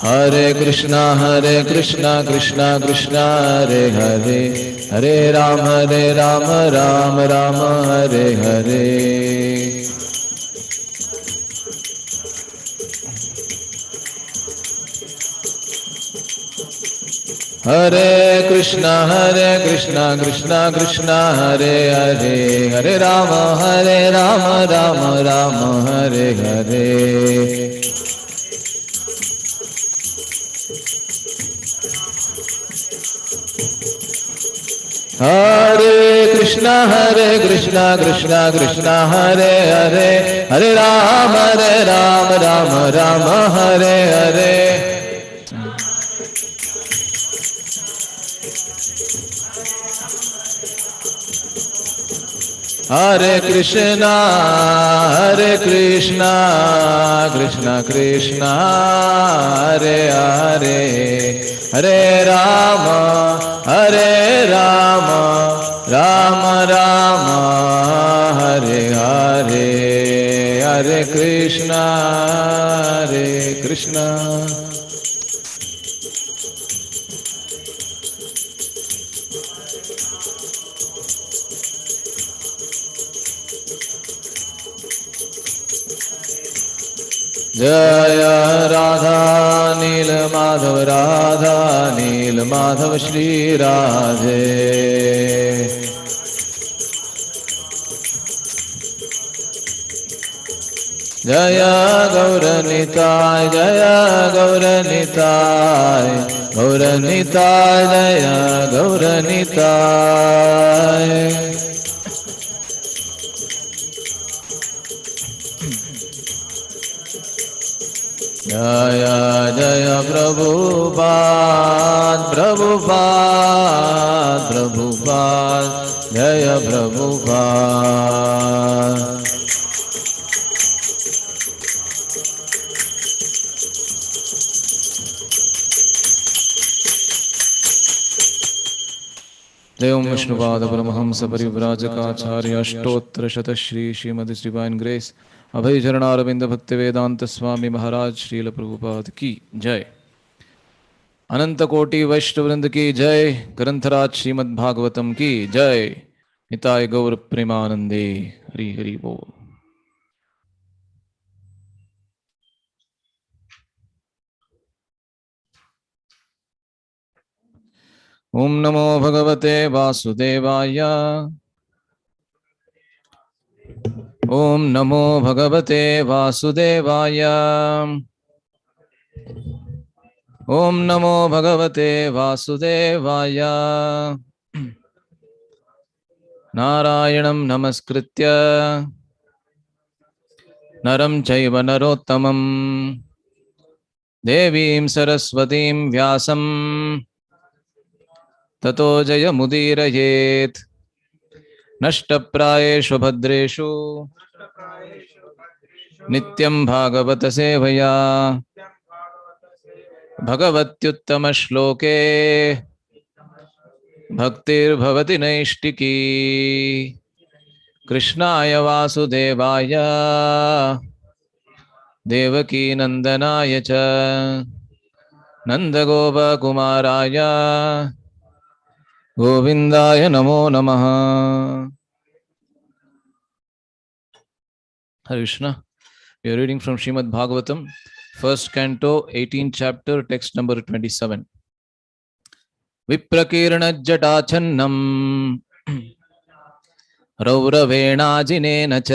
हरे कृष्णा कृष्णा कृष्णा हरे हरे, हरे राम राम राम हरे हरे। हरे कृष्णा कृष्णा कृष्णा हरे हरे, हरे राम राम राम हरे हरे। हरे कृष्णा कृष्णा कृष्णा हरे हरे, हरे राम राम राम हरे हरे। हरे कृष्णा कृष्णा कृष्णा हरे हरे, हरे राम राम राम हरे हरे, हरे कृष्णा कृष्णा। जय राधा नील माधव, राधा नील माधव श्री राधे। जय गौरनिताय, जय गौरनिताय, गौरनिताय जय गौरनिताय। जय जय प्रभुपाद प्रभुपाद प्रभुपाद, जय प्रभुपाद। जय ओम विष्णुपाद परमहंस परिव्राजकाचार्य अष्टोत्तर शत श्री श्रीमद डिवाइन ग्रेस अभय चरणारविंद भक्ति वेदांत स्वामी महाराज श्रील प्रभुपाद की जय। अनंत कोटि वैष्णव वृंद की जय। ग्रंथराज श्रीमद् भागवतम की जय। निताय गौर प्रेमानंदे। हरि हरि बोल। ओम नमो भगवते वासुदेवाय। ओम नमो भगवते वासुदेवाय। ओम नमो भगवते वासुदेवाय। नारायणं नमस्कृत्य नरं चैव नरोत्तमं देवीं सरस्वतीं व्यासं ततो जयमुदीरयेत्। नष्टप्रायेषु भद्रेषु नित्यं भागवत सेवया भगवत्युत्तमश्लोके भक्तिर्भवति नैष्टिकी। कृष्णाय वासुदेवाय देवकी नंदनाय च नंदगोपकुमाराय गोविंदाय नमो नमः। Hare Krishna. We are reading from Srimad Bhagavatam, first canto, 18th chapter, text number 27. Viprakirna jatachannam रौरवेणाजिनेन च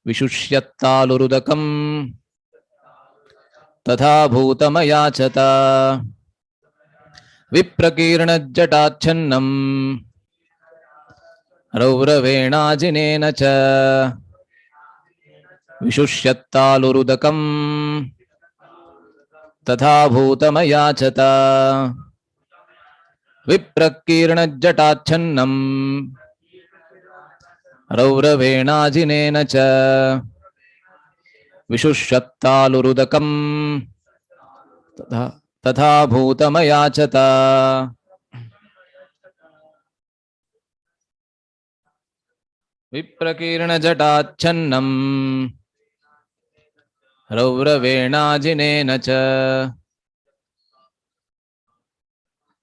विशुष्यत्तालुरुदकम् तथा भूतमयाचत। विप्रकीर्णज्जटाच्छन्नम् रौरवेणाजिनेन च विशुष्यत्तालुरुदकम् तथा भूतमयाचत। विप्रकीर्णज्जटाच्छन्नम् रौरवेणाजिनेन च विशुष्यत्तालुरुदकम् तथा भूतमयाचत। विप्रकीर्णजटाच्छन्नम् रौरवेणाजिनेन च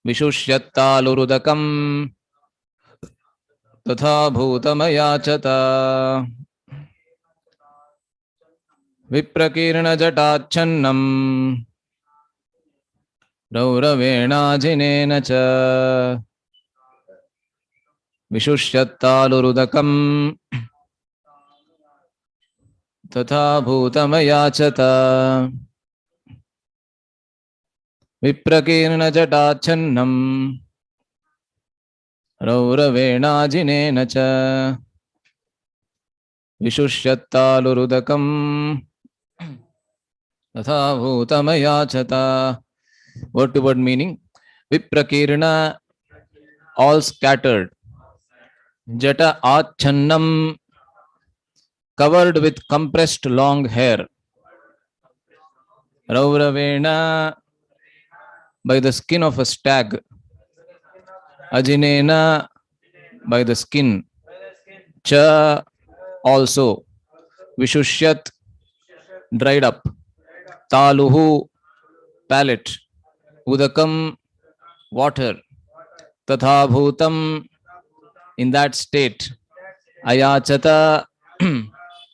विशुष्यत्तालुरुदकम् तथा भूतमयाचत विप्रकीर्णजटाच्छन्नम् रौरवेणाजिनेन च विशुष्यत्तालुरुदकम् तथा भूतमयाचत विप्रकीर्णजटाच्छन्नम् रौरवेणाजिनेन च विशुष्यत्तालुरुदकम् तथा भूतमयाचत. Word to word meaning. Viprakirna, all scattered. Jata achannam, covered with compressed long hair. Rauravena, by the skin of a stag. Ajinena, by the skin. Cha, also. Vishushyat, dried up. Taluhu, palate. Udakam, water. Tatha bhutam, in that state. Ayachata,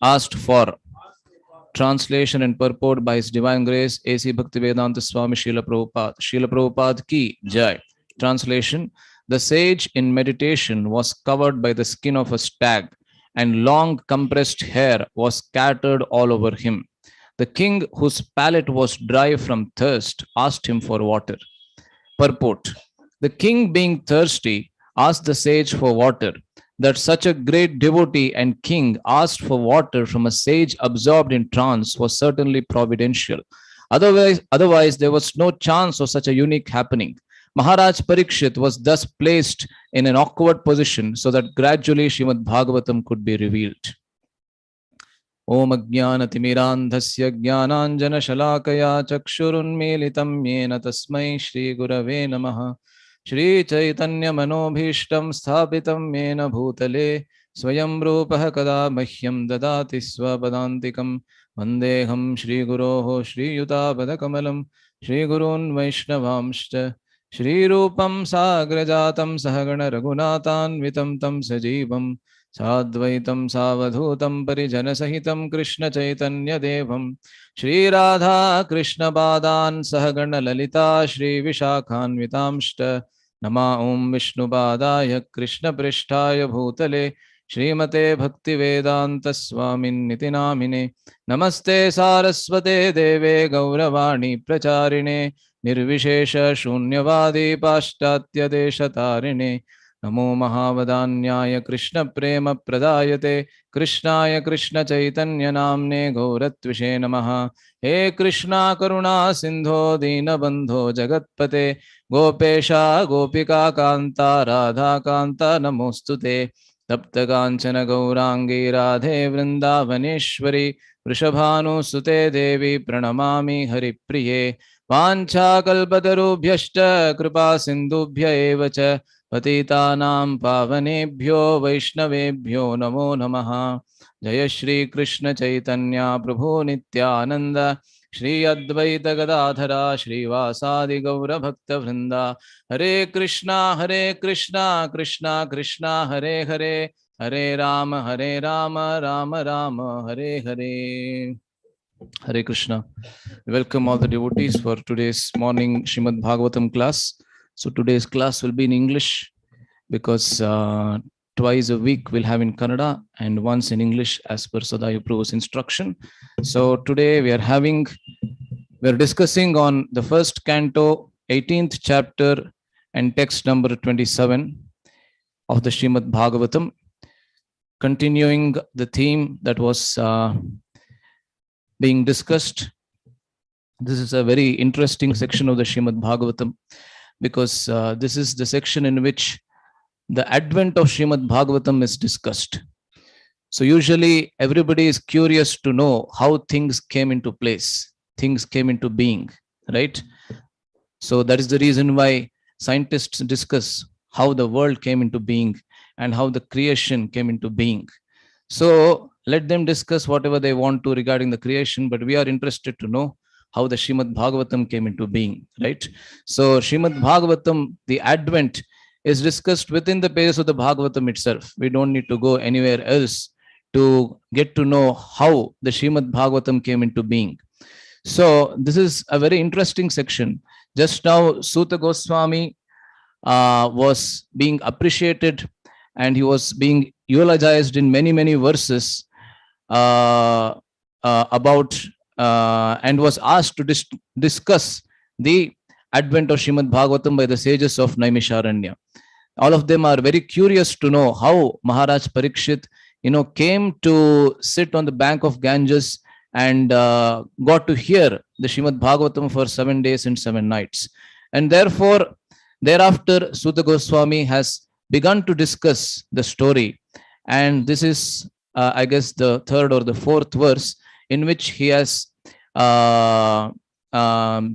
asked for. Translation and purport by His Divine Grace A.C. Bhaktivedanta Swami Srila Prabhupada. Srila Prabhupada ki jai. Translation: the sage in meditation was covered by the skin of a stag, and long compressed hair was scattered all over him. The king, whose palate was dry from thirst, asked him for water. Purport: the king, being thirsty, asked the sage for water. That such a great devotee and king asked for water from a sage absorbed in trance was certainly providential. Otherwise, there was no chance of such a unique happening. Maharaj Parikshith was thus placed in an awkward position so that gradually Srimad Bhagavatam could be revealed. Om Ajnanatimirandhasya Jnananjana Shalakaya Chakshurunmilitam Yena Tasmai Shri Gurave Namaha. Shri Chaitanya Manobhishtam Sthapitam Yena Bhutale Swayam Rupah Kada Mahyam Dadati Swapadantikam Vandeham Shri Guroho Shri Yutabadakamalam Shri Gurun Vaishnavamshcha Shri Rupam Sagrajatam Sahagana Raghunatan Vitam Tam Sajivam Sadvaitam Savadhutam Parijana Sahitam Krishna Chaitanya Devam Shri Radha Krishna Padan Sahagana Lalita Shri Vishakhan Vitamshta Nama Om Vishnu Padaya Krishna Prishtaya Bhutale Shrimate Bhaktivedanta Swamin Nitinamine Namaste Saraswate Deve Gauravani Pracharine Nirvishesha Shunyavadi Pashtatya Deshatarine Namo Mahavadanyaya Krishna Prema Pradayate Krishnaya Krishna Chaitanya Namne Gauratvishe Namaha. He Krishna Karuna Sindho Dina Bandho Jagatpate Gopesha Gopika Kanta Radha Kanta Namostute Tapta Kanchana Gaurangi Radhe Vrindavaneshwari Vrishabhanu Sute Devi Pranamami Hari Priye Vancha Kalpatarubhyashta Kripa Sindubhya Evacha Patitanam Pavanebhyo Vaishnavebhyo Namo Namaha. Jaya Shri Krishna Chaitanya Prabhu Nityananda Shri Advaita Gadadhara Shri Vasadi Gaura Bhakta Vrinda. Hare Krishna Krishna Krishna Hare Hare Hare Rama Rama Rama Hare Hare. Hare Krishna. Welcome all the devotees for today's morning Srimad Bhagavatam class. So today's class will be in English because twice a week we'll have in Kannada and once in English as per Sadayu Prabhu's instruction. So today we are discussing on the first canto, 18th chapter and text number 27 of the Srimad Bhagavatam, continuing the theme that was being discussed. This is a very interesting section of the Srimad Bhagavatam because this is the section in which the advent of Srimad Bhagavatam is discussed. So usually everybody is curious to know how things came into place, things came into being, right? So that is the reason why scientists discuss how the world came into being and how the creation came into being. So let them discuss whatever they want to regarding the creation, but we are interested to know how the Srimad Bhagavatam came into being, right? So Srimad Bhagavatam, the Advent, is discussed within the pages of the Bhagavatam itself. We don't need to go anywhere else to get to know how the Srimad Bhagavatam came into being. So this is a very interesting section. Just now, Suta Goswami was being appreciated and he was being eulogized in many, many verses about and was asked to discuss the advent of Srimad Bhagavatam by the sages of Naimisharanya. All of them are very curious to know how Maharaj Parikshith, came to sit on the bank of Ganges and got to hear the Srimad Bhagavatam for 7 days and 7 nights. And therefore, thereafter, Suta Goswami has begun to discuss the story. And this is, I guess, the third or the fourth verse in which he has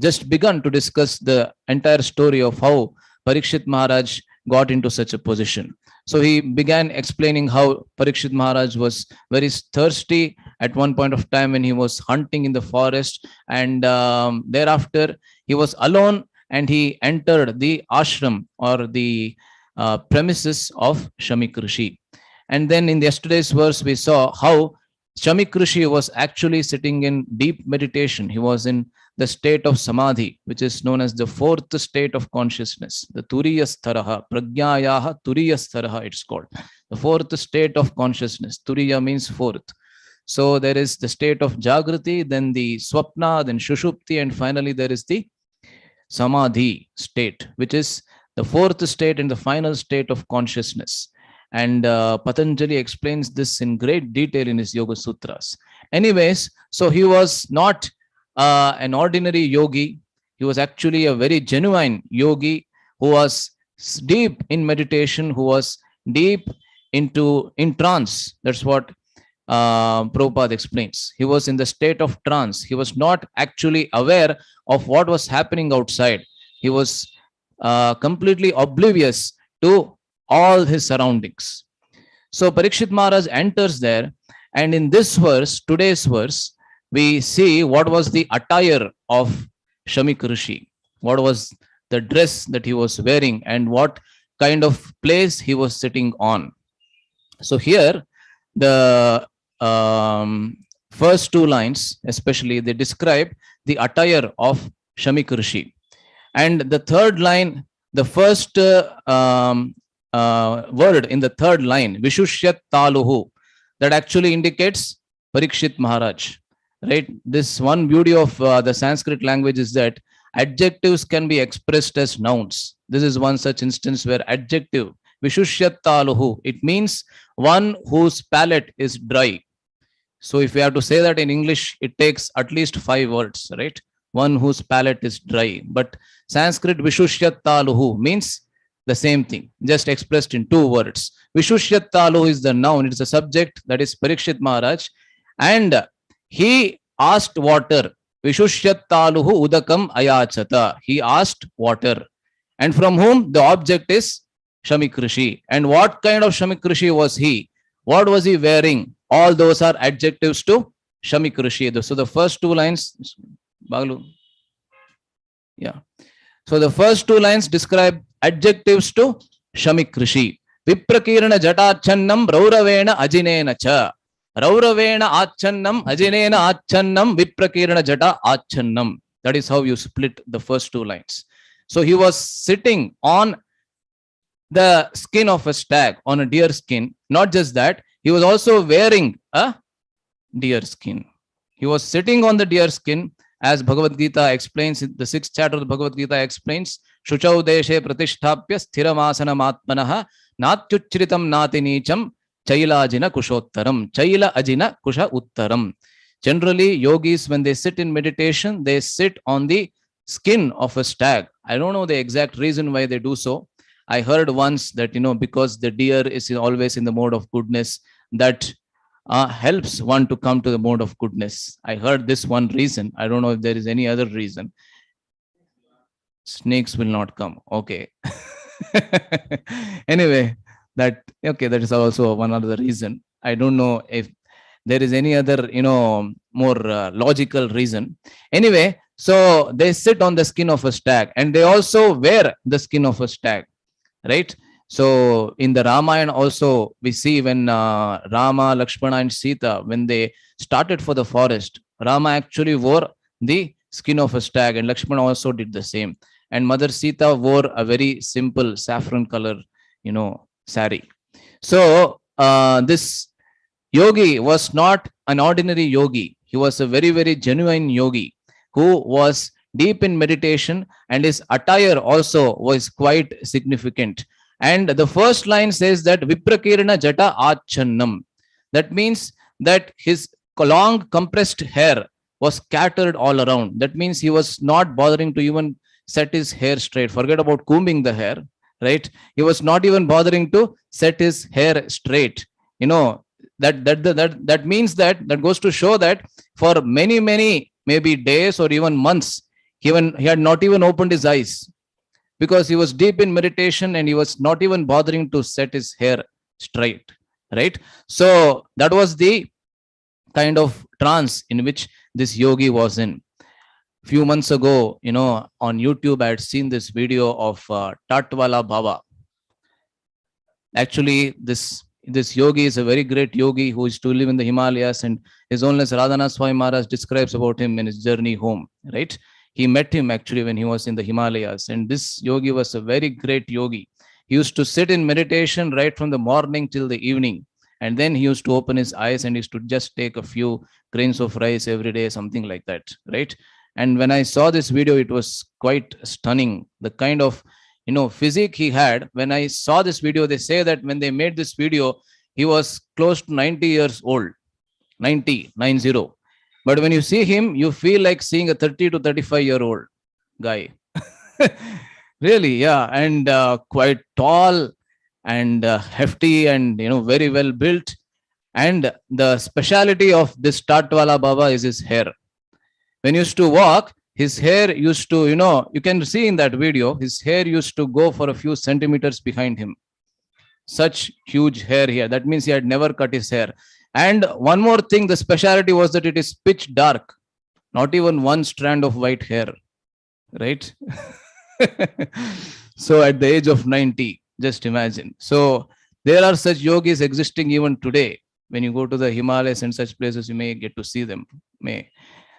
just begun to discuss the entire story of how Parikshit Maharaj got into such a position. So he began explaining how Parikshit Maharaj was very thirsty at one point of time when he was hunting in the forest, and thereafter he was alone and he entered the ashram or the premises of Shamik Rishi. And then in yesterday's verse, we saw how Shamik Rishi was actually sitting in deep meditation. He was in the state of samadhi, which is known as the fourth state of consciousness, the Turiya Stharaha, Prajnayaha Turiya Stharaha, it's called. The fourth state of consciousness. Turiya means fourth. So there is the state of Jagrati, then the Swapna, then Shushupti, and finally there is the Samadhi state, which is the fourth state and the final state of consciousness. And Patanjali explains this in great detail in his Yoga Sutras. Anyways, so he was not an ordinary yogi. He was actually a very genuine yogi who was deep in meditation, who was deep in trance. That's what Prabhupada explains. He was in the state of trance. He was not actually aware of what was happening outside. He was completely oblivious to all his surroundings. So Parikshit Maharaj enters there, and in this verse, today's verse, we see what was the attire of Shamik Rishi, what was the dress that he was wearing, and what kind of place he was sitting on. So here, the first two lines, especially, they describe the attire of Shamik Rishi. And the third line, the first word in the third line, Vishushya Taluhu, that actually indicates Parikshit Maharaj. Right? This one beauty of the Sanskrit language is that adjectives can be expressed as nouns. This is one such instance where adjective, Vishushya Taluhu, it means one whose palate is dry. So if we have to say that in English, it takes at least 5 words, right? One whose palate is dry. But Sanskrit Vishushya Taluhu means the same thing, just expressed in 2 words. Vishushya Taluhu is the noun. It is a subject, that is Parikshit Maharaj. And he asked water. Vishushya Taluhu Udakam Ayachata. He asked water. And from whom? The object is Shamik Rishi. And what kind of Shamik Rishi was he? What was he wearing? All those are adjectives to Shamik Rishi. So the first 2 lines, Bagalu. Yeah. So the first 2 lines describe adjectives to Shamik Rishi. Viprakirana Jatachannam Rauravena Ajinena Cha. Rauravena Achannam Ajinena Achannam Viprakirana Jata Achannam. That is how you split the first 2 lines. So he was sitting on the skin of a stag, on a deer skin. Not just that, he was also wearing a deer skin. He was sitting on the deer skin, as Bhagavad Gita explains, the 6th chapter of Bhagavad Gita explains, Shuchau deshe pratisthapya sthiramasanam atmanaha natyuchritam nati nicham chaila ajina kushottaram. Chaila ajina kusha uttaram. Generally, yogis, when they sit in meditation, they sit on the skin of a stag. I don't know the exact reason why they do so. I heard once that, because the deer is always in the mode of goodness, that helps one to come to the mode of goodness. I heard this one reason. I don't know if there is any other reason. Snakes will not come. Okay. Anyway, that is also one other reason. I don't know if there is any other, more logical reason. Anyway, so they sit on the skin of a stag, and they also wear the skin of a stag, right? So in the Ramayana also, we see when Rama, Lakshmana, and Sita, when they started for the forest, Rama actually wore the skin of a stag, and Lakshmana also did the same. And Mother Sita wore a very simple saffron color, sari. So this yogi was not an ordinary yogi. He was a very, very genuine yogi who was deep in meditation, and his attire also was quite significant. And the first line says that Viprakirana Jata Achannam. That means that his long compressed hair was scattered all around. That means he was not bothering to even set his hair straight. Forget about combing the hair, right? He was not even bothering to set his hair straight. That means that goes to show that for many maybe days or even months, he had not even opened his eyes, because he was deep in meditation and he was not even bothering to set his hair straight, right? So that was the kind of trance in which this yogi was in. Few months ago, on YouTube, I had seen this video of Tatwala Baba. Actually, this yogi is a very great yogi who is to live in the Himalayas, and His Holiness Radhana Swami Maharaj describes about him in his journey home, right? He met him actually when he was in the Himalayas, and this yogi was a very great yogi. He used to sit in meditation right from the morning till the evening, and then he used to open his eyes and he used to just take a few grains of rice every day, something like that, right? And when I saw this video, it was quite stunning, the kind of physique he had. When I saw this video, they say that when they made this video, he was close to 90 years old, 90. But when you see him, you feel like seeing a 30 to 35-year-old guy. Really, yeah. And quite tall and hefty and, very well built. And the speciality of this Tatwala Baba is his hair. When he used to walk, his hair used to, you can see in that video, his hair used to go for a few centimeters behind him. Such huge hair here. That means he had never cut his hair. And one more thing, the speciality was that it is pitch dark, not even one strand of white hair, right? So at the age of 90, just imagine. So there are such yogis existing even today. When you go to the Himalayas and such places, you may get to see them.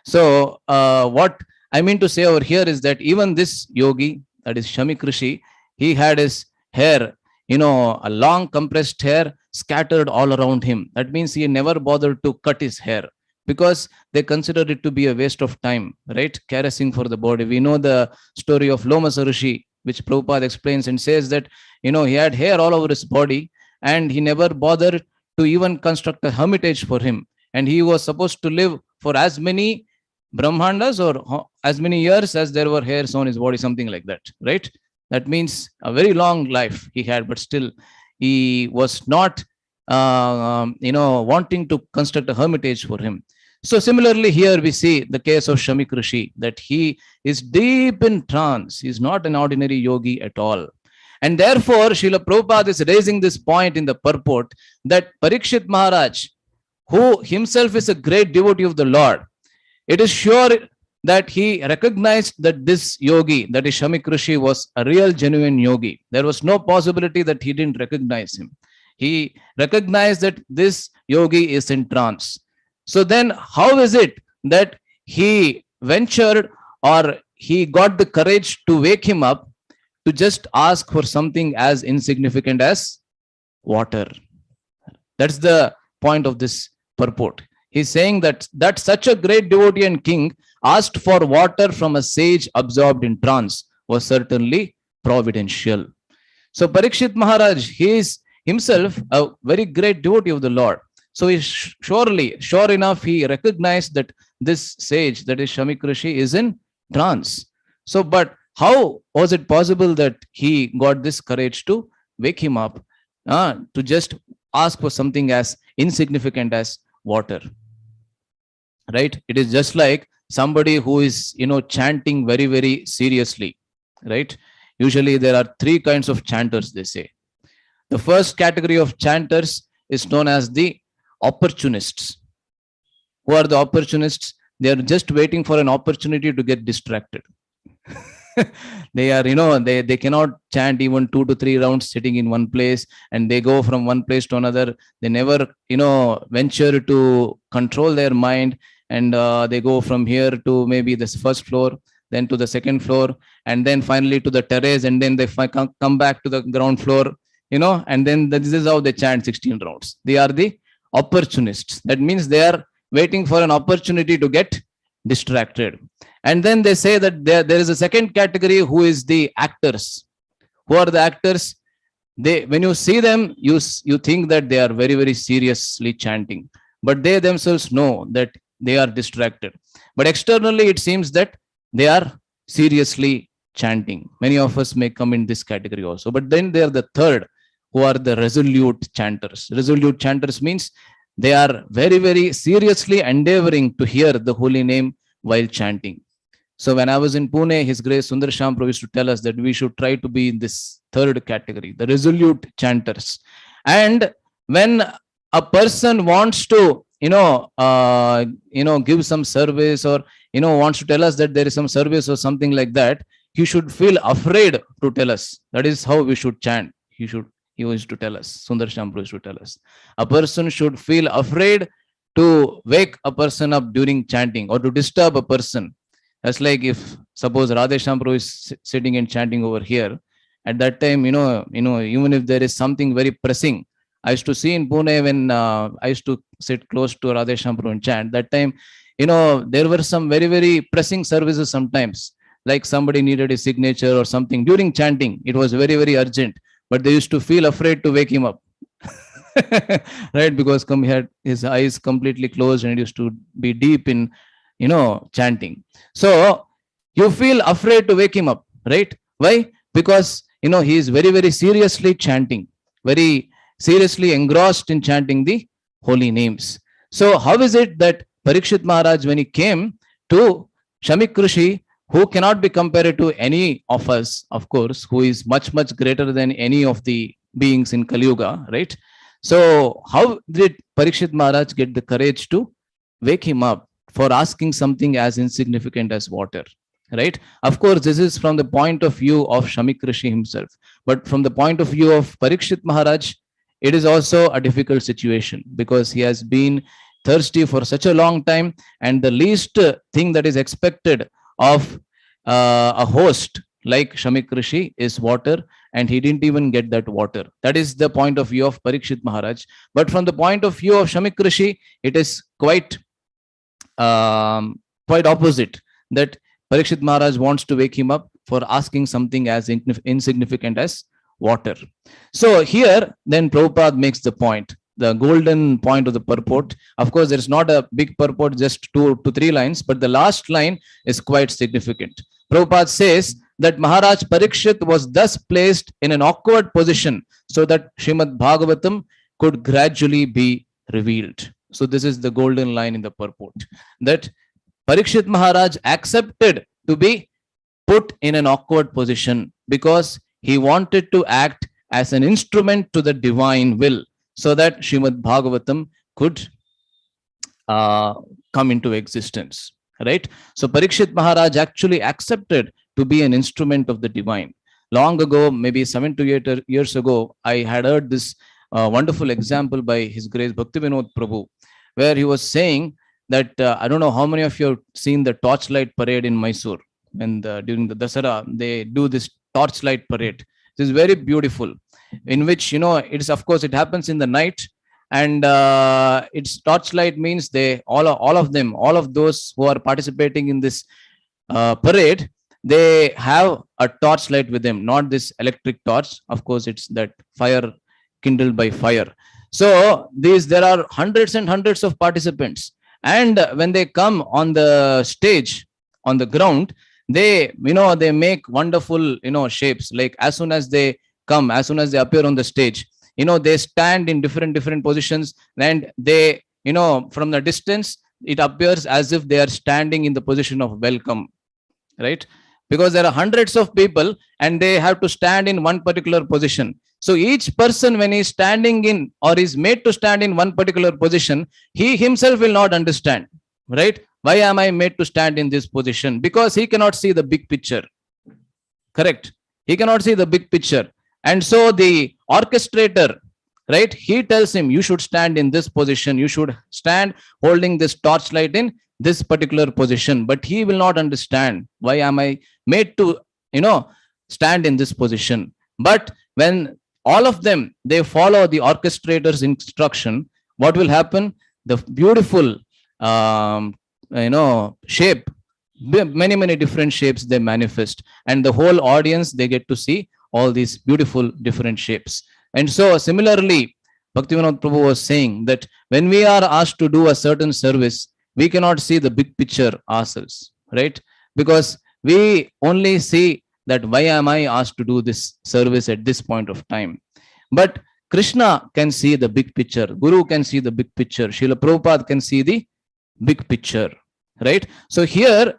So what I mean to say over here is that even this yogi, that is Shamik Rishi, he had his hair, a long compressed hair scattered all around him. That means he never bothered to cut his hair, because they considered it to be a waste of time, right? Caressing for the body. We know the story of Lomasa Rishi, which Prabhupada explains and says that, he had hair all over his body and he never bothered to even construct a hermitage for him. And he was supposed to live for as many Brahmandas or as many years as there were hairs on his body, something like that, right? That means a very long life he had, but still he was not, wanting to construct a hermitage for him. So similarly, here we see the case of Shamik Rishi, that he is deep in trance. He is not an ordinary yogi at all. And therefore, Srila Prabhupada is raising this point in the purport that Parikshith Maharaj, who himself is a great devotee of the Lord, it is sure that he recognized that this yogi, that is Shamik Rishi, was a real genuine yogi. There was no possibility that he didn't recognize him. He recognized that this yogi is in trance. So then how is it that he ventured, or he got the courage to wake him up to just ask for something as insignificant as water? That's the point of this purport. He's saying that such a great devotee and king asked for water from a sage absorbed in trance was certainly providential. So Parikshit Maharaj, he is himself a very great devotee of the Lord. So he sure enough, he recognized that this sage, that is Shamik Rishi, is in trance. So, but how was it possible that he got this courage to wake him up, to just ask for something as insignificant as water? Right? It is just like somebody who is, chanting very, very seriously, right? Usually there are three kinds of chanters, they say. The first category of chanters is known as the opportunists. Who are the opportunists? They are just waiting for an opportunity to get distracted. They are, they cannot chant even 2 to 3 rounds sitting in one place, and they go from one place to another. They never, venture to control their mind, and they go from here to maybe this first floor, then to the second floor, and then finally to the terrace, and then they come back to the ground floor, and then this is how they chant 16 rounds. They are the opportunists. That means they are waiting for an opportunity to get distracted. And then they say that there is a second category, who is the actors. Who are the actors? When you see them, you think that they are very, very seriously chanting, but they themselves know that they are distracted. But externally, it seems that they are seriously chanting. Many of us may come in this category also. But then they are the third, who are the resolute chanters. Resolute chanters means they are very, very seriously endeavoring to hear the holy name while chanting. So when I was in Pune, His Grace Sundar Sham Prabhu used to tell us that we should try to be in this third category, the resolute chanters. And when a person wants to, give some service, or, wants to tell us that there is some service or something like that, he should feel afraid to tell us. That is how we should chant. He used to tell us, Sundar Sham Prabhu used to tell us. A person should feel afraid to wake a person up during chanting or to disturb a person. That's like if suppose Radhe Sham Prabhu is sitting and chanting over here. At that time, even if there is something very pressing, I used to see in Pune when I used to sit close to Radhe Sham Prabhu and chant. That time, there were some very, very pressing services sometimes, like somebody needed a signature or something during chanting. It was very, very urgent, but they used to feel afraid to wake him up. Right? Because he had his eyes completely closed and it used to be deep in, chanting. So you feel afraid to wake him up, right? Why? Because, he is very, very seriously chanting, very seriously engrossed in chanting the holy names. So how is it that Parikshith Maharaj, when he came to Shamik Rishi, who cannot be compared to any of us, of course, who is much, much greater than any of the beings in Kali Yuga, right? So how did Parikshith Maharaj get the courage to wake him up for asking something as insignificant as water, right? Of course, this is from the point of view of Shamik Rishi himself. But from the point of view of Parikshith Maharaj, it is also a difficult situation because he has been thirsty for such a long time. And the least thing that is expected of a host like Shamik Rishi is water. And he didn't even get that water. That is the point of view of Parikshith Maharaj. But from the point of view of Shamik Rishi, it is quite opposite, that Parikshith Maharaj wants to wake him up for asking something as insignificant as water. So here, then Prabhupada makes the point, the golden point of the purport. Of course, there is not a big purport, just 2 to 3 lines, but the last line is quite significant. Prabhupada says that Maharaj Parikshit was thus placed in an awkward position so that Srimad Bhagavatam could gradually be revealed. So this is the golden line in the purport, that Parikshit Maharaj accepted to be put in an awkward position because he wanted to act as an instrument to the divine will so that Srimad Bhagavatam could come into existence, right? So Parikshit Maharaj actually accepted to be an instrument of the divine. Long ago, maybe 7 to 8 years ago, I had heard this wonderful example by His Grace Bhaktivinoda Prabhu, where he was saying that, I don't know how many of you have seen the Torchlight Parade in Mysore. And during the Dasara, they do this Torchlight Parade. This is very beautiful, in which, it's, of course, it happens in the night. And it's torchlight means all of those who are participating in this parade, they have a torchlight with them, not this electric torch. Of course, it's that fire kindled by fire. So there are hundreds and hundreds of participants. And when they come on the stage, on the ground, they make wonderful, shapes. Like as soon as they appear on the stage, they stand in different positions, and they, from the distance, it appears as if they are standing in the position of welcome, right? Because there are hundreds of people and they have to stand in one particular position. So each person, when he is standing in or is made to stand in one particular position, he himself will not understand. right? Why am I made to stand in this position? Because he cannot see the big picture. Correct? He cannot see the big picture. And so the orchestrator, right, he tells him, you should stand in this position. You should stand holding this torchlight in this particular position. But he will not understand, why am I made to, stand in this position? But when all of them, they follow the orchestrator's instruction, what will happen? The beautiful, shape, many different shapes they manifest, and the whole audience, they get to see all these beautiful different shapes. And so similarly, Bhaktivinoda Prabhu was saying that when we are asked to do a certain service, we cannot see the big picture ourselves, right? Because we only see that, why am I asked to do this service at this point of time? But Krishna can see the big picture. Guru can see the big picture. Srila Prabhupada can see the big picture, right? So here,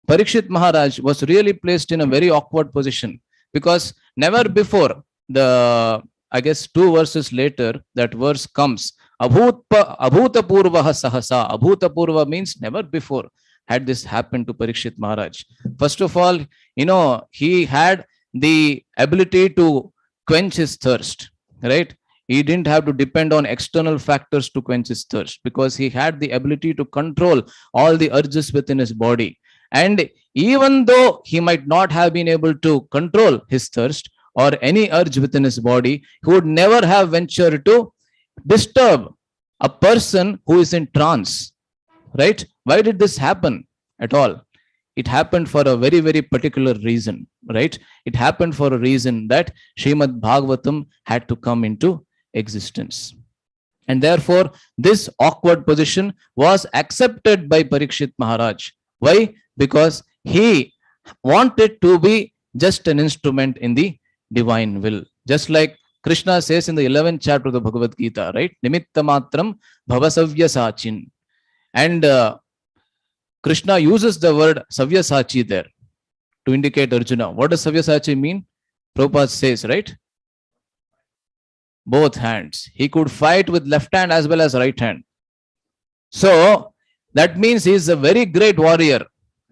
Parikshith Maharaj was really placed in a very awkward position, because never before, I guess 2 verses later, that verse comes, Abhutapurvaha Sahasa. Abhutapurva means never before had this happened to Parikshith Maharaj. First of all, he had the ability to quench his thirst, right? He didn't have to depend on external factors to quench his thirst, because he had the ability to control all the urges within his body. And even though he might not have been able to control his thirst or any urge within his body, he would never have ventured to disturb a person who is in trance, right? Why did this happen at all? It happened for a very particular reason, right? It happened for a reason that Srimad Bhagavatam had to come into existence. And therefore, this awkward position was accepted by Parikshit Maharaj. Why? Because he wanted to be just an instrument in the divine will. Just like Krishna says in the 11th chapter of the Bhagavad Gita, right? Nimitta matram bhavasavya sachin. And Krishna uses the word Savyasachi there to indicate Arjuna. What does Savyasachi mean? Prabhupada says, right? Both hands. He could fight with left hand as well as right hand. So that means he is a very great warrior,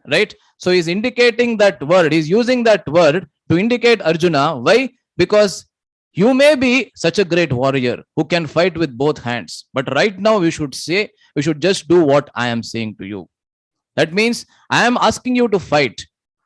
right? So he's indicating that word. He's using that word to indicate Arjuna. Why? Because you may be such a great warrior who can fight with both hands. But right now we should just do what I am saying to you. That means I am asking you to fight.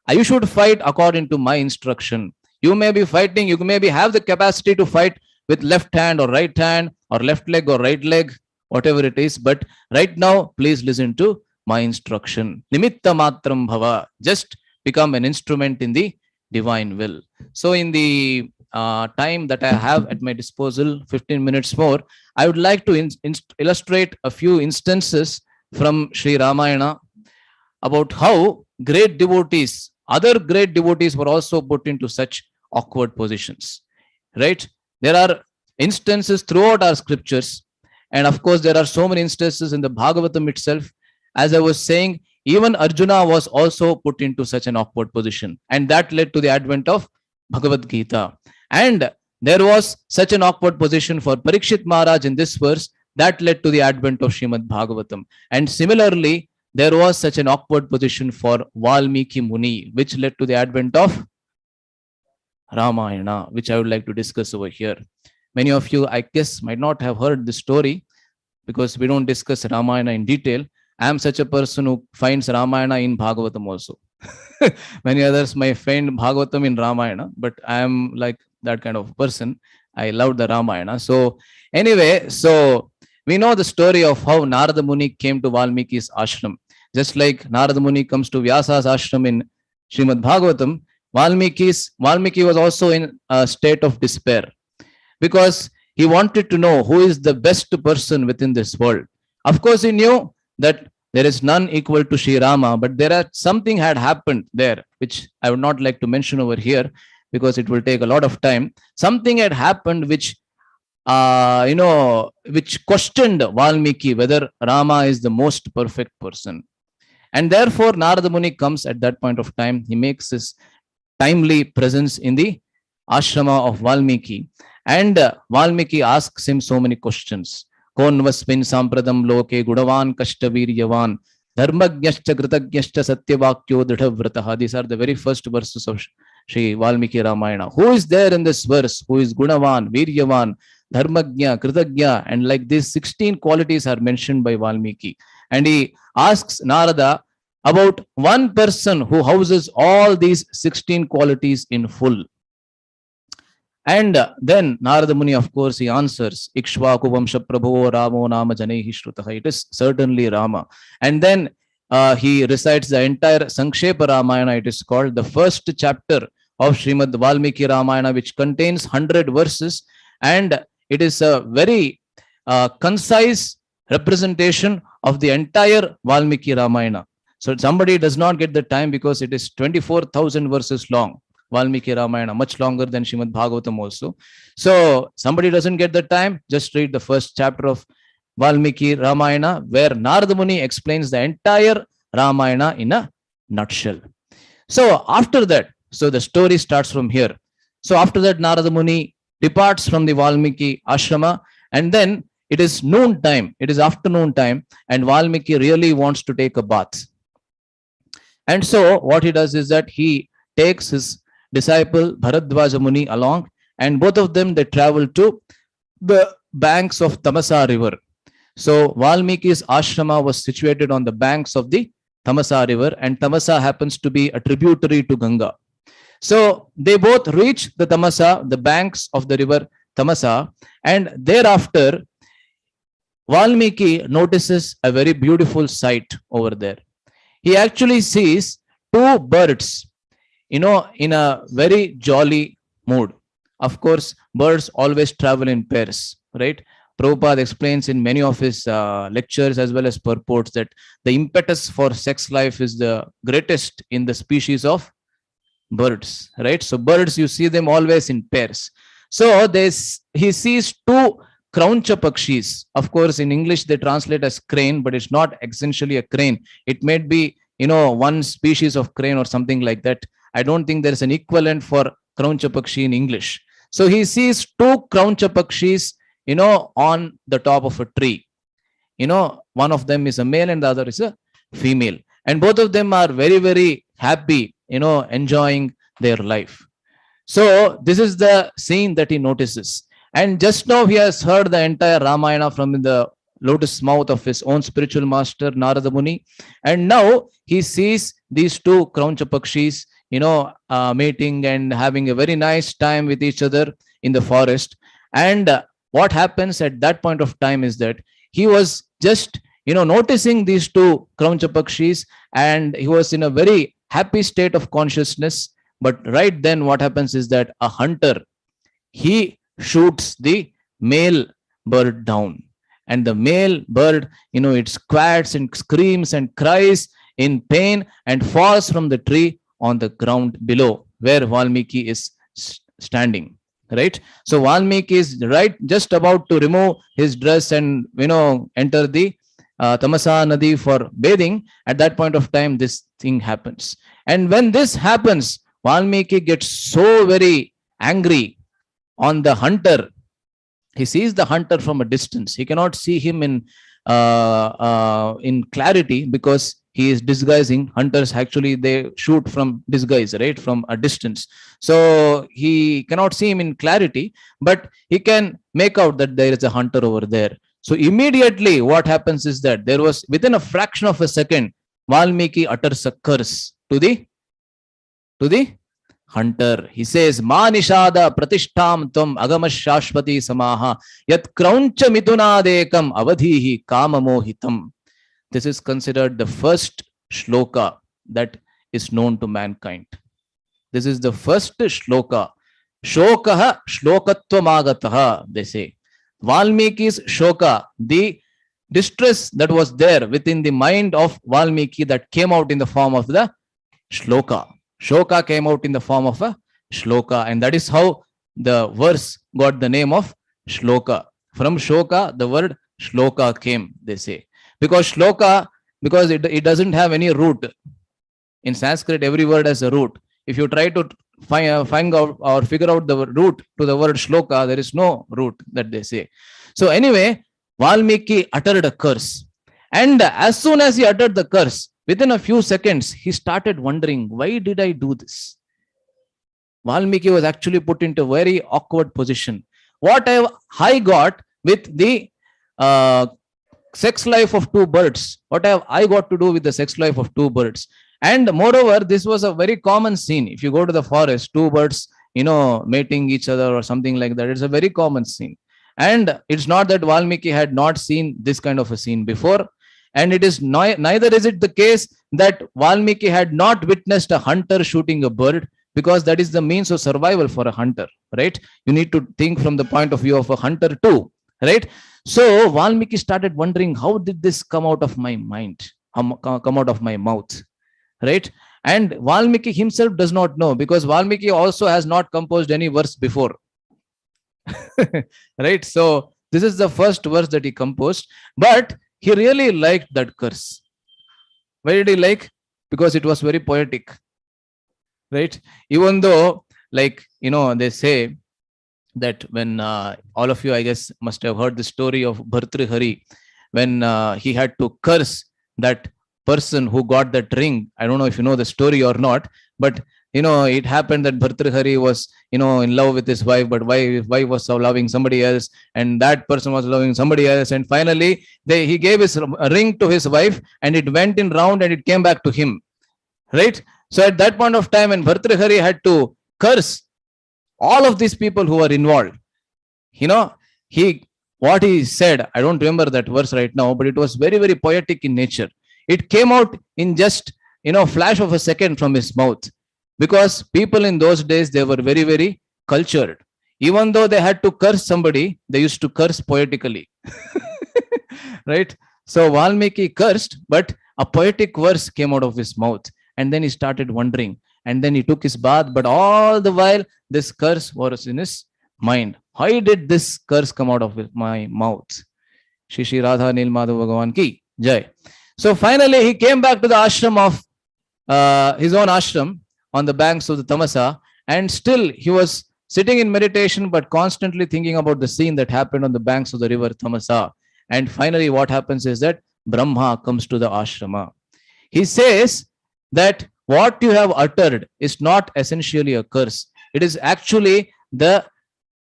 You should fight according to my instruction. You may be fighting, you may have the capacity to fight with left hand or right hand or left leg or right leg, whatever it is. But right now, please listen to my instruction. Nimitta matram bhava. Just become an instrument in the divine will. So in the time that I have at my disposal, 15 minutes more, I would like to illustrate a few instances from Sri Ramayana about how great devotees, other great devotees, were also put into such awkward positions, right? There are instances throughout our scriptures, and of course there are so many instances in the Bhagavatam itself. As I was saying, even Arjuna was also put into such an awkward position, and that led to the advent of Bhagavad Gita. And there was such an awkward position for Parikshit Maharaj in this verse, that led to the advent of Srimad Bhagavatam. And similarly, there was such an awkward position for Valmiki Muni, which led to the advent of Ramayana, which I would like to discuss over here. Many of you, I guess, might not have heard this story because we don't discuss Ramayana in detail. I am such a person who finds Ramayana in Bhagavatam also. Many others may find Bhagavatam in Ramayana, but I am like that kind of person. I love the Ramayana. So anyway, so we know the story of how Narada Muni came to Valmiki's ashram. Just like Narada Muni comes to Vyasa's ashram in Srimad Bhagavatam, Valmiki was also in a state of despair because he wanted to know who is the best person within this world. Of course, he knew that there is none equal to Sri Rama, but something had happened there, which I would not like to mention over here because it will take a lot of time. Something had happened which questioned Valmiki whether Rama is the most perfect person. And therefore, Narada Muni comes at that point of time. He makes his timely presence in the ashrama of Valmiki. And Valmiki asks him so many questions. Konvasmin sampradam loke gudavan kashtaviryavan Dharmagyascha Kritagyascha Satyavakyo Dridhavrataha. These are the very first verses of Sri Valmiki Ramayana. Who is there in this verse? Who is Gunavan, Viryavan, Dharmagya, Kritagya, and like these 16 qualities are mentioned by Valmiki. And he asks Narada about one person who houses all these 16 qualities in full. And then Narada Muni, of course, he answers, Ikshvaku Vamsha Prabho Ramo Nama Janehi Shrutaha. It is certainly Rama. And then he recites the entire Sankshepa Ramayana. It is called the first chapter of Srimad Valmiki Ramayana, which contains 100 verses. And it is a very concise representation of the entire Valmiki Ramayana. So somebody does not get the time because it is 24,000 verses long. Valmiki Ramayana, much longer than Srimad Bhagavatam also. So somebody doesn't get the time, just read the first chapter of Valmiki Ramayana, where Narada Muni explains the entire Ramayana in a nutshell. So after that, so the story starts from here. So after that, Narada Muni departs from the Valmiki ashrama, and then it is noon time, it is afternoon time, and Valmiki really wants to take a bath. And so what he does is that he takes his disciple Bharadwaja Muni along, and both of them, they travel to the banks of Tamasa river. So Valmiki's ashrama was situated on the banks of the Tamasa river, and Tamasa happens to be a tributary to Ganga. So they both reach the Tamasa, the banks of the river Tamasa, and thereafter Valmiki notices a very beautiful sight over there. He actually sees two birds, in a very jolly mood. Of course, birds always travel in pairs, right? Prabhupada explains in many of his lectures as well as purports that the impetus for sex life is the greatest in the species of birds, right? So birds, you see them always in pairs. So he sees two Krauncha Pakshis. Of course, in English, they translate as crane, but it's not essentially a crane. It may be, one species of crane or something like that. I don't think there's an equivalent for Krauncha Pakshi in English. So he sees two Krauncha Pakshis, on the top of a tree. One of them is a male and the other is a female. And both of them are very, very happy, enjoying their life. So this is the scene that he notices. And just now he has heard the entire Ramayana from the lotus mouth of his own spiritual master, Narada Muni. And now he sees these two Krauncha Pakshis, mating and having a very nice time with each other in the forest. And what happens at that point of time is that he was just, noticing these two Krauncha Pakshis, and he was in a very happy state of consciousness. But right then what happens is that a hunter, he shoots the male bird down. And the male bird, it squats and screams and cries in pain and falls from the tree on the ground below where Valmiki is standing, right? So Valmiki is just about to remove his dress and, enter the Tamasa Nadi for bathing. At that point of time, this thing happens. And when this happens, Valmiki gets so very angry on the hunter. He sees the hunter from a distance. He cannot see him in clarity because he is disguising. Hunters actually, they shoot from disguise, right? From a distance. So he cannot see him in clarity, but he can make out that there is a hunter over there. So immediately what happens is that there was, within a fraction of a second, Valmiki utters a curse to the hunter. He says, Ma nishada pratishtam tvam agamashashvati samaha yat krauncha mitunadekam avadhihi kamamohitam. This is considered the first shloka that is known to mankind. This is the first shloka. Shokaha shlokatvamagataha, they say. Valmiki's shoka, the distress that was there within the mind of Valmiki, that came out in the form of the shloka. Shoka came out in the form of a shloka, and that is how the verse got the name of shloka. From shoka, the word shloka came, they say. Because shloka, because it doesn't have any root. In Sanskrit, every word has a root. If you try to find out or figure out the root to the word shloka, there is no root, that they say. So anyway, Valmiki uttered a curse. And as soon as he uttered the curse, within a few seconds, he started wondering, why did I do this? Valmiki was actually put into a very awkward position. What have I got with the sex life of two birds? What have I got to do with the sex life of two birds? And moreover, this was a very common scene. If you go to the forest, two birds, mating each other or something like that, it's a very common scene. And it's not that Valmiki had not seen this kind of a scene before. And it is neither is it the case that Valmiki had not witnessed a hunter shooting a bird, because that is the means of survival for a hunter, right? You need to think from the point of view of a hunter too, right? So Valmiki started wondering, how did this come out of my mind, come out of my mouth, right? And Valmiki himself does not know, because Valmiki also has not composed any verse before, right? So this is the first verse that he composed, but he really liked that curse. Why did he like? Because it was very poetic, right? Even though, like, they say that when all of you, I guess, must have heard the story of Bhartrihari, when he had to curse that person who got that ring. I don't know if you know the story or not, but it happened that Bhartrihari was, in love with his wife, but wife was loving somebody else, and that person was loving somebody else. And finally, he gave his ring to his wife, and it went in round and it came back to him, right? So at that point of time, when Bhartrihari had to curse all of these people who were involved, what he said, I don't remember that verse right now, but it was very, very poetic in nature. It came out in just, flash of a second from his mouth, because people in those days, they were very, very cultured. Even though they had to curse somebody, they used to curse poetically, right? So Valmiki cursed, but a poetic verse came out of his mouth. And then he started wondering, and then he took his bath, but all the while this curse was in his mind. Why did this curse come out of my mouth? Shri Shri Radha Nil Madhav Bhagavan ki Jai. So finally he came back to the ashram of his own ashram on the banks of the Tamasa, and still he was sitting in meditation, but constantly thinking about the scene that happened on the banks of the river Tamasa. And finally what happens is that Brahma comes to the ashrama. He says that what you have uttered is not essentially a curse. It is actually the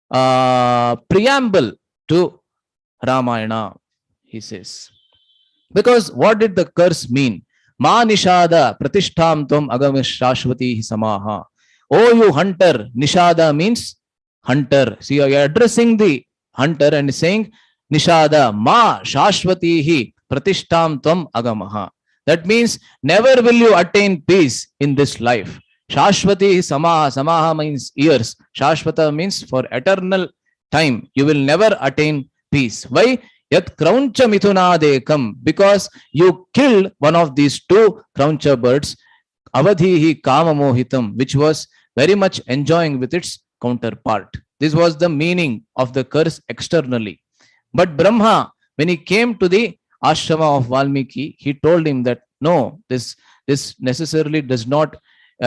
preamble to Ramayana, he says. Because what did the curse mean? Ma nishada pratishtham tvam agamish shashvati samaha. Oh, you hunter. Nishada means hunter. See, you are addressing the hunter and saying, Nishada ma shashvati pratishtham tvam agamaha. That means never will you attain peace in this life. Shashvati samaha. Samaha means years. Shashvata means for eternal time. You will never attain peace. Why? Yat krauncha mithunadekam. Because you killed one of these two krauncha birds. Avadhihi kamamohitam, which was very much enjoying with its counterpart. This was the meaning of the curse externally. But Brahma, when he came to the ashrama of Valmiki, he told him that no, this necessarily does not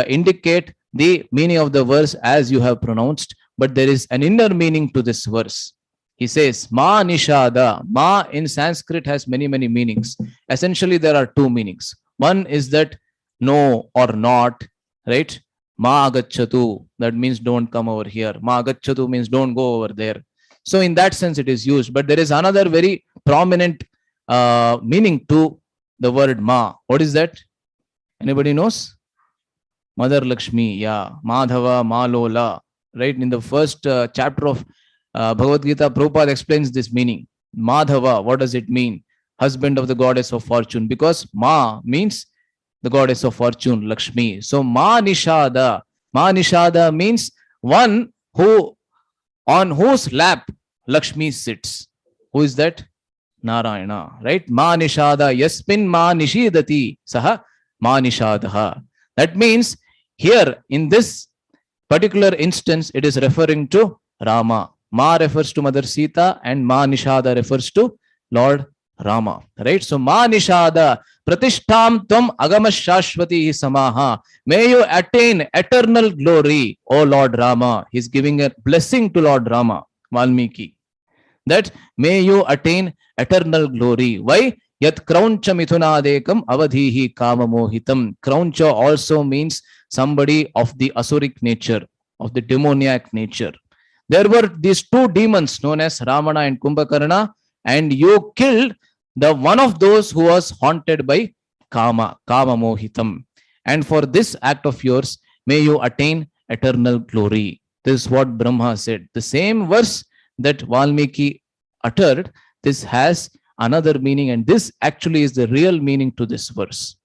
indicate the meaning of the verse as you have pronounced, but there is an inner meaning to this verse. He says, Ma nishada. Ma in Sanskrit has many, many meanings. Essentially, there are two meanings. One is that no or not, right? Ma agacchatu. That means don't come over here. Ma agacchatu means don't go over there. So in that sense, it is used. But there is another very prominent meaning to the word ma. What is that? Anybody knows? Mother Lakshmi, yeah. Madhava, Malola, right? In the first chapter of Bhagavad Gita, Prabhupada explains this meaning. Madhava, what does it mean? Husband of the goddess of fortune. Because Ma means the goddess of fortune, Lakshmi. So Ma Nishada. Ma Nishada means one who on whose lap Lakshmi sits. Who is that? Narayana, right? Ma Nishada. Yasmin Ma Nishidati Saha Ma Nishadaha. That means here in this particular instance, it is referring to Rama. Ma refers to Mother Sita and Ma Nishada refers to Lord Rama, right? So Ma Nishada Pratishtham Tvam Agamas Shashvati Samaha. May you attain eternal glory, O Lord Rama. He's giving a blessing to Lord Rama, Valmiki, that may you attain eternal glory. Why? Yat krauncha mithunadekam avadhihi kama mohitam. Krauncha also means somebody of the asuric nature, of the demoniac nature. There were these two demons known as Ravana and Kumbhakarna, and you killed the one of those who was haunted by kama mohitam. And for this act of yours, may you attain eternal glory. This is what Brahma said. The same verse that Valmiki uttered, this has another meaning, and this actually is the real meaning to this verse.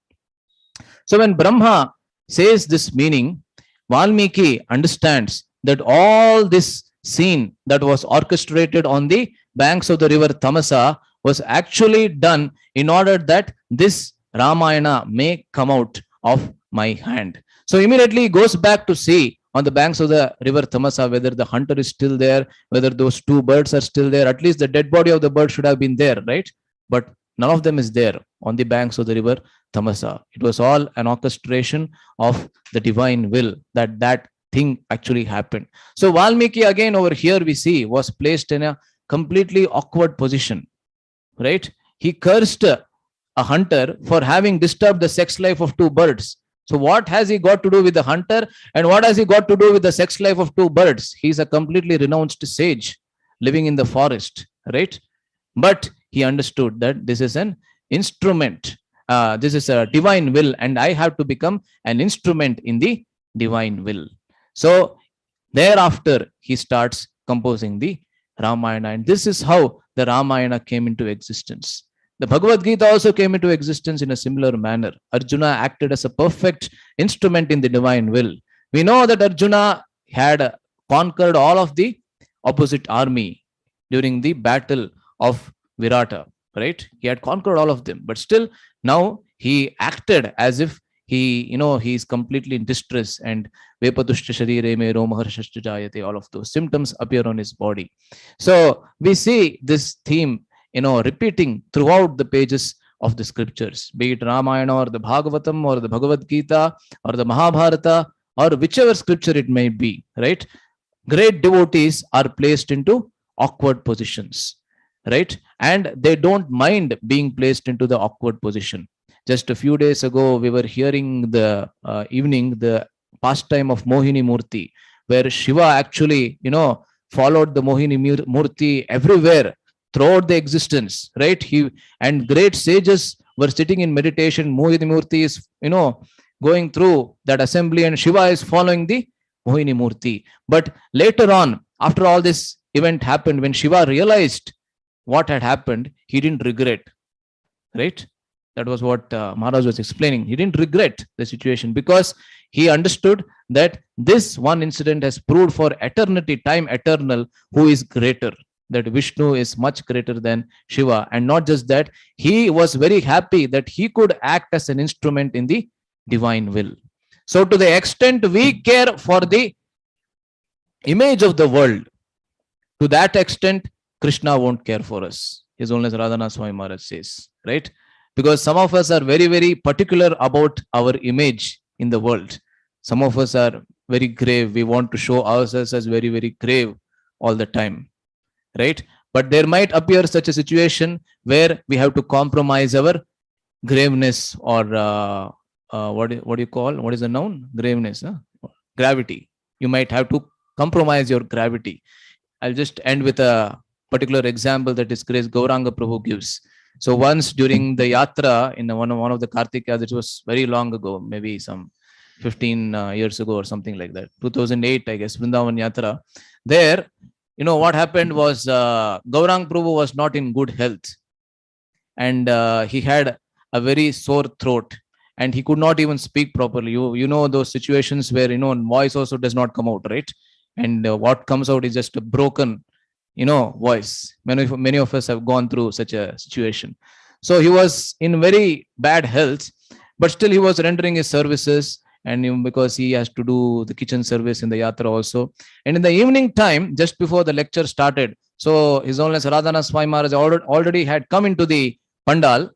So when Brahma says this meaning, Valmiki understands that all this scene that was orchestrated on the banks of the river Tamasa was actually done in order that this Ramayana may come out of my hand. So immediately he goes back to see on the banks of the river Tamasa whether the hunter is still there, whether those two birds are still there. At least the dead body of the bird should have been there, right? But none of them is there on the banks of the river Tamasa. It was all an orchestration of the divine will that thing actually happened. So Valmiki, again over here we see, was placed in a completely awkward position, right? He cursed a hunter for having disturbed the sex life of two birds. So what has he got to do with the hunter, and what has he got to do with the sex life of two birds? He's a completely renounced sage living in the forest, right? But he understood that this is an instrument. This is a divine will, and I have to become an instrument in the divine will. So thereafter, he starts composing the Ramayana, and this is how the Ramayana came into existence. The Bhagavad Gita also came into existence in a similar manner. Arjuna acted as a perfect instrument in the divine will. We know that Arjuna had conquered all of the opposite army during the battle of Virata, right? He had conquered all of them, but still now he acted as if he is completely in distress, and Vepatushta sharire me romaharshashta jayate, all of those symptoms appear on his body. So we see this theme repeating throughout the pages of the scriptures, be it Ramayana or the Bhagavatam or the Bhagavad Gita or the Mahabharata or whichever scripture it may be, right? Great devotees are placed into awkward positions, right? And they don't mind being placed into the awkward position. Just a few days ago, we were hearing the the pastime of Mohini Murti, where Shiva actually, followed the Mohini Murti everywhere throughout the existence, right? And great sages were sitting in meditation. Mohini Murti is, going through that assembly, and Shiva is following the Mohini Murti. But later on, after all this event happened, when Shiva realized what had happened, he didn't regret, right? That was what Maharaj was explaining. He didn't regret the situation because he understood that this one incident has proved for eternity, time eternal, who is greater. That Vishnu is much greater than Shiva. And not just that, he was very happy that he could act as an instrument in the divine will. So to the extent we care for the image of the world, to that extent, Krishna won't care for us. His Holiness Radhana Swami Maharaj says, right? Because some of us are very, very particular about our image in the world. Some of us are very grave. We want to show ourselves as very, very grave all the time, right? But there might appear such a situation where we have to compromise our graveness, or what do you call, what is the noun? Graveness, gravity. You might have to compromise your gravity. I'll just end with a particular example that His Grace Gauranga Prabhu gives. So once during the yatra in one of the Kartika, this was very long ago, maybe some 15 years ago or something like that, 2008, I guess, Vrindavan Yatra. There, what happened was Gaurang Prabhu was not in good health, and he had a very sore throat, and he could not even speak properly. You know those situations where voice also does not come out, right? And what comes out is just a broken voice. Many of us have gone through such a situation. So he was in very bad health, but still he was rendering his services, and because he has to do the kitchen service in the yatra also. And in the evening time, just before the lecture started, so His Holiness Radhana Swami Maharaj already had come into the pandal,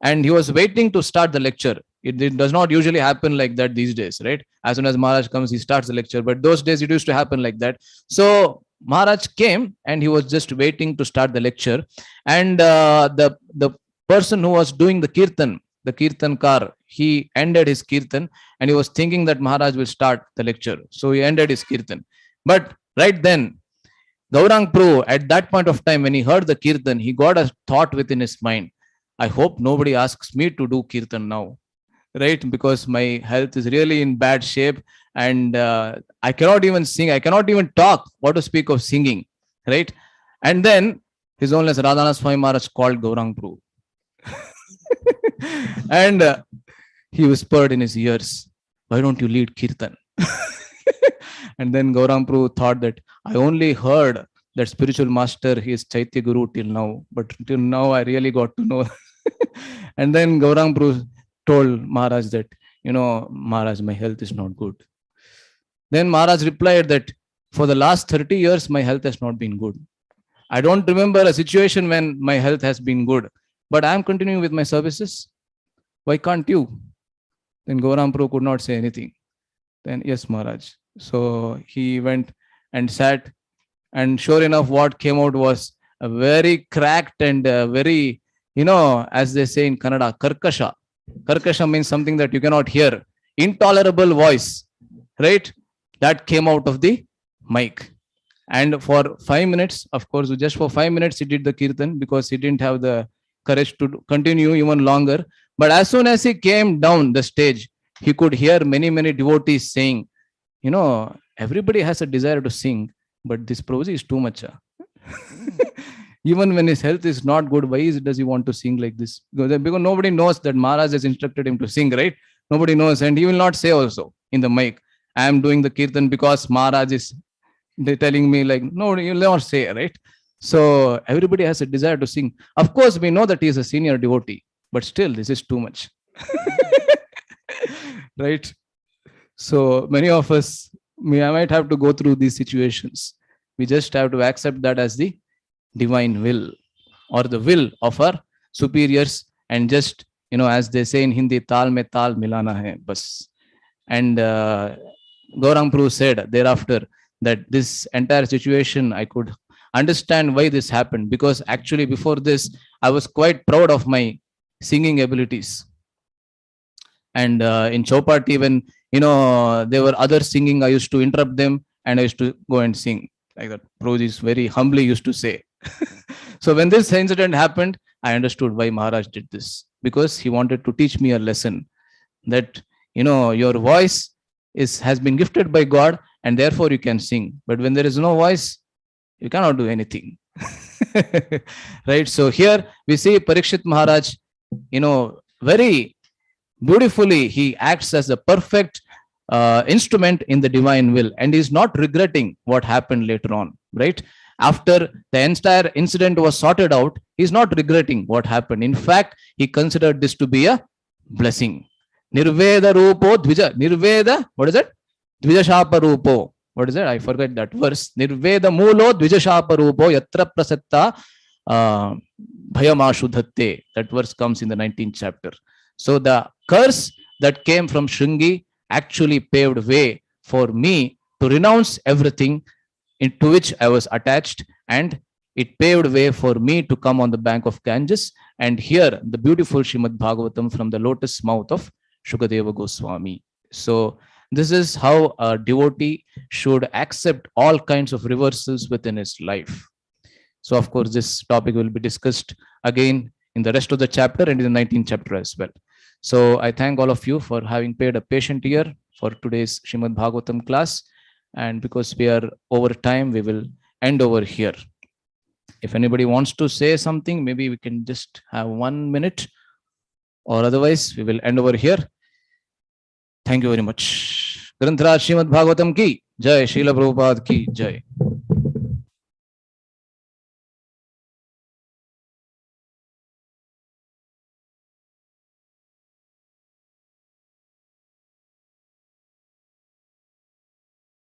and he was waiting to start the lecture. It does not usually happen like that these days, right? As soon as Maharaj comes, he starts the lecture. But those days it used to happen like that. So Maharaj came, and he was just waiting to start the lecture. And the person who was doing the kirtankar, he ended his kirtan and he was thinking that Maharaj will start the lecture. So he ended his kirtan. But right then, Gaurang Prabhu, at that point of time, when he heard the kirtan, he got a thought within his mind. I hope nobody asks me to do kirtan now, right? Because my health is really in bad shape and I cannot even sing. I cannot even talk. What to speak of singing, right? And then His Holiness Radhanath Swami Maharaj called Gaurang Prabhu. And he whispered in his ears, why don't you lead kirtan? And then Gaurang Prabhu thought that I only heard that spiritual master, he is Chaitya Guru till now, but till now I really got to know. And then Gaurang Prabhu told Maharaj that, Maharaj, my health is not good. Then Maharaj replied that for the last 30 years, my health has not been good. I don't remember a situation when my health has been good, but I am continuing with my services. Why can't you? Then Gaurang Prabhu could not say anything. Then, yes, Maharaj. So he went and sat, and sure enough, what came out was a very cracked and very, as they say in Kannada, karkasha. Karkasha means something that you cannot hear. Intolerable voice, right? That came out of the mic. And for 5 minutes, of course, just for 5 minutes, he did the kirtan because he didn't have the courage to continue even longer. But as soon as he came down the stage, he could hear many, many devotees saying, everybody has a desire to sing, but this Prabhuji is too much. Even when his health is not good, why does he want to sing like this? Because nobody knows that Maharaj has instructed him to sing, right? Nobody knows. And he will not say also in the mic, I am doing the kirtan because Maharaj is telling me, like, no, you'll not say, right? So everybody has a desire to sing. Of course, we know that he is a senior devotee, but still, this is too much. Right? So many of us, I might have to go through these situations. We just have to accept that as the divine will or the will of our superiors, and just, as they say in Hindi, tal mein tal milana hai, bas. And Gaurang Prabhu said thereafter that this entire situation, I could understand why this happened, because actually before this, I was quite proud of my singing abilities. And in Chowpatty, when, there were others singing, I used to interrupt them and I used to go and sing like that. Prabhuji very humbly used to say. So when this incident happened, I understood why Maharaj did this, because he wanted to teach me a lesson that, your voice has been gifted by God and therefore you can sing. But when there is no voice, you cannot do anything. Right? So here we see Parikshith Maharaj, very beautifully, he acts as a perfect instrument in the divine will, and is not regretting what happened later on, right? After the entire incident was sorted out, he's not regretting what happened. In fact, he considered this to be a blessing. Nirveda Rupo Dvija. Nirveda, what is it? Dvija Shapa Rupo. What is it? I forgot that verse. Nirveda Mulo Dvija Shapa Rupo Yatra Prasatta Bhayamashuddhatte. That verse comes in the 19th chapter. So the curse that came from Shringi actually paved way for me to renounce everything into which I was attached, and it paved way for me to come on the bank of Ganges and hear the beautiful Srimad Bhagavatam from the lotus mouth of Shukadeva Goswami. So this is how a devotee should accept all kinds of reversals within his life. So of course, this topic will be discussed again in the rest of the chapter and in the 19th chapter as well. So I thank all of you for having paid a patient ear for today's Srimad Bhagavatam class. And because we are over time, we will end over here. If anybody wants to say something, maybe we can just have 1 minute, or otherwise we will end over here. Thank you very much. Granthra Srimad Bhagavatam ki Jai, Srila Prabhupada ki Jai.